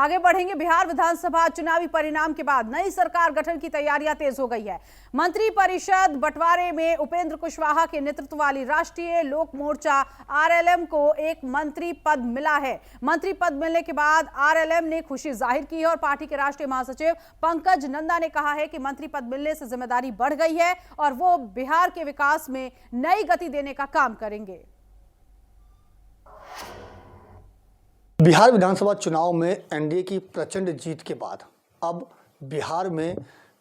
आगे बढ़ेंगे। बिहार विधानसभा चुनावी परिणाम के बाद नई सरकार गठन की तैयारियां तेज हो गई है। मंत्री परिषद बंटवारे में उपेंद्र कुशवाहा के नेतृत्व वाली राष्ट्रीय लोक मोर्चा आरएलएम को एक मंत्री पद मिला है। मंत्री पद मिलने के बाद आरएलएम ने खुशी जाहिर की है और पार्टी के राष्ट्रीय महासचिव पंकज नंदा ने कहा है कि मंत्री पद मिलने से जिम्मेदारी बढ़ गई है और वो बिहार के विकास में नई गति देने का काम करेंगे। बिहार विधानसभा चुनाव में एनडीए की प्रचंड जीत के बाद अब बिहार में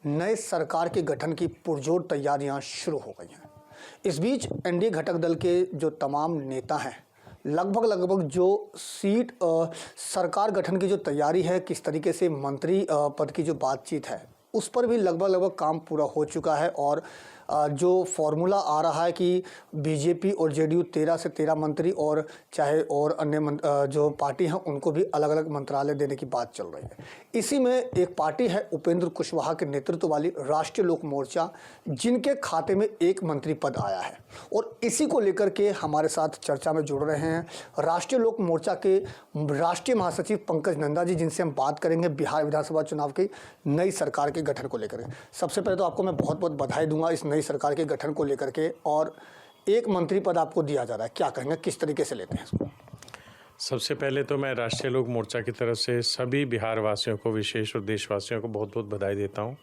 नए सरकार के गठन की पुरजोर तैयारियां शुरू हो गई हैं। इस बीच एनडीए घटक दल के जो तमाम नेता हैं, लगभग जो सीट सरकार गठन की जो तैयारी है, किस तरीके से मंत्री पद की जो बातचीत है, उस पर भी लगभग काम पूरा हो चुका है। और जो फॉर्मूला आ रहा है कि बीजेपी और जेडीयू 13 से 13 मंत्री और चाहे और अन्य जो पार्टी हैं उनको भी अलग अलग मंत्रालय देने की बात चल रही है। इसी में एक पार्टी है उपेंद्र कुशवाहा के नेतृत्व वाली राष्ट्रीय लोक मोर्चा, जिनके खाते में एक मंत्री पद आया है। और इसी को लेकर के हमारे साथ चर्चा में जुड़ रहे हैं राष्ट्रीय लोक मोर्चा के राष्ट्रीय महासचिव पंकज नंदा जी, जिनसे हम बात करेंगे बिहार विधानसभा चुनाव की नई सरकार के गठन को लेकर। सबसे पहले तो आपको मैं बहुत बहुत बधाई दूंगा इस नई सरकार के गठन को लेकर के, और एक मंत्री पद आपको दिया जा रहा है, क्या कहेंगे, किस तरीके से लेते हैं इसको? सबसे पहले तो मैं राष्ट्रीय लोक मोर्चा की तरफ से सभी बिहार वासियों को, विशेष और देशवासियों को बहुत बहुत बधाई देता हूं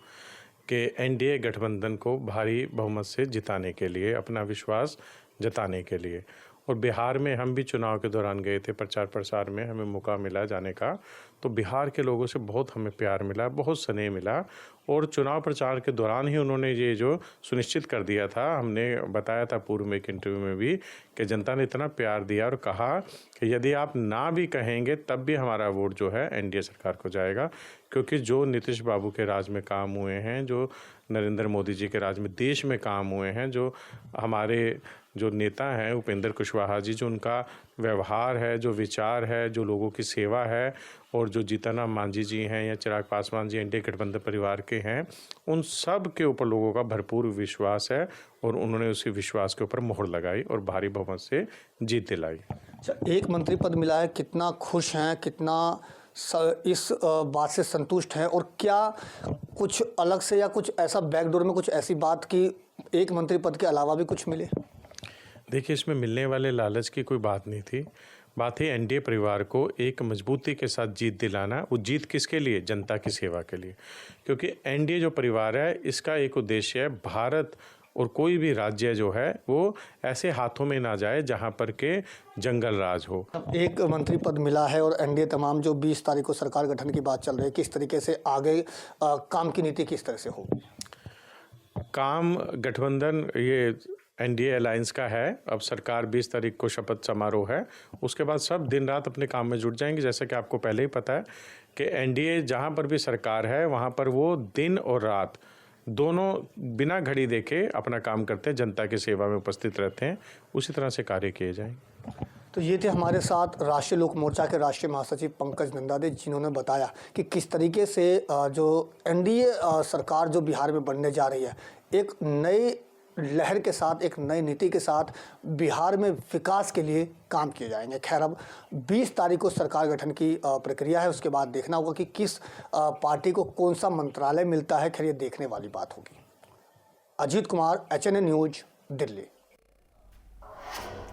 कि एनडीए गठबंधन को भारी बहुमत से जिताने के लिए, अपना विश्वास जताने के लिए। और बिहार में हम भी चुनाव के दौरान गए थे, प्रचार प्रसार में हमें मौका मिला जाने का, तो बिहार के लोगों से बहुत हमें प्यार मिला, बहुत स्नेह मिला। और चुनाव प्रचार के दौरान ही उन्होंने ये जो सुनिश्चित कर दिया था, हमने बताया था पूर्व में एक इंटरव्यू में भी, कि जनता ने इतना प्यार दिया और कहा कि यदि आप ना भी कहेंगे तब भी हमारा वोट जो है एनडीए सरकार को जाएगा। क्योंकि जो नीतीश बाबू के राज में काम हुए हैं, जो नरेंद्र मोदी जी के राज में देश में काम हुए हैं, जो हमारे जो नेता हैं उपेंद्र कुशवाहा जी, जो उनका व्यवहार है, जो विचार है, जो लोगों की सेवा है, और जो जीतन राम मांझी जी हैं या चिराग पासवान जी एनडीए गठबंधन परिवार के हैं, उन सब के ऊपर लोगों का भरपूर विश्वास है और उन्होंने उसी विश्वास के ऊपर मोहर लगाई और भारी बहुमत से जीत दिलाई। अच्छा, एक मंत्री पद मिला है, कितना खुश हैं, कितना इस बात से संतुष्ट हैं, और क्या कुछ अलग से या कुछ ऐसा बैकडोर में कुछ ऐसी बात कि एक मंत्री पद के अलावा भी कुछ मिले? देखिए, इसमें मिलने वाले लालच की कोई बात नहीं थी। बात है एनडीए परिवार को एक मजबूती के साथ जीत दिलाना। वो जीत किसके लिए? जनता की सेवा के लिए। क्योंकि एनडीए जो परिवार है, इसका एक उद्देश्य है, भारत और कोई भी राज्य जो है वो ऐसे हाथों में ना जाए जहां पर के जंगल राज हो। एक मंत्री पद मिला है और एनडीए तमाम जो 20 तारीख को सरकार गठन की बात चल रही है, किस तरीके से आगे काम की नीति किस तरह से होगी? काम गठबंधन ये एनडीए अलायंस का है। अब सरकार 20 तारीख को शपथ समारोह है, उसके बाद सब दिन रात अपने काम में जुट जाएंगे। जैसा कि आपको पहले ही पता है कि एनडीए जहां पर भी सरकार है वहां पर वो दिन और रात दोनों बिना घड़ी देखे अपना काम करते हैं, जनता की सेवा में उपस्थित रहते हैं। उसी तरह से कार्य किए जाएंगे। तो ये थे हमारे साथ राष्ट्रीय लोक मोर्चा के राष्ट्रीय महासचिव पंकज नंदा जी, जिन्होंने बताया कि किस तरीके से जो एनडीए सरकार जो बिहार में बनने जा रही है, एक नई लहर के साथ, एक नई नीति के साथ बिहार में विकास के लिए काम किए जाएंगे। खैर, अब 20 तारीख को सरकार गठन की प्रक्रिया है, उसके बाद देखना होगा कि किस पार्टी को कौन सा मंत्रालय मिलता है। खैर, ये देखने वाली बात होगी। Ajit Kumar, HNN news, Delhi.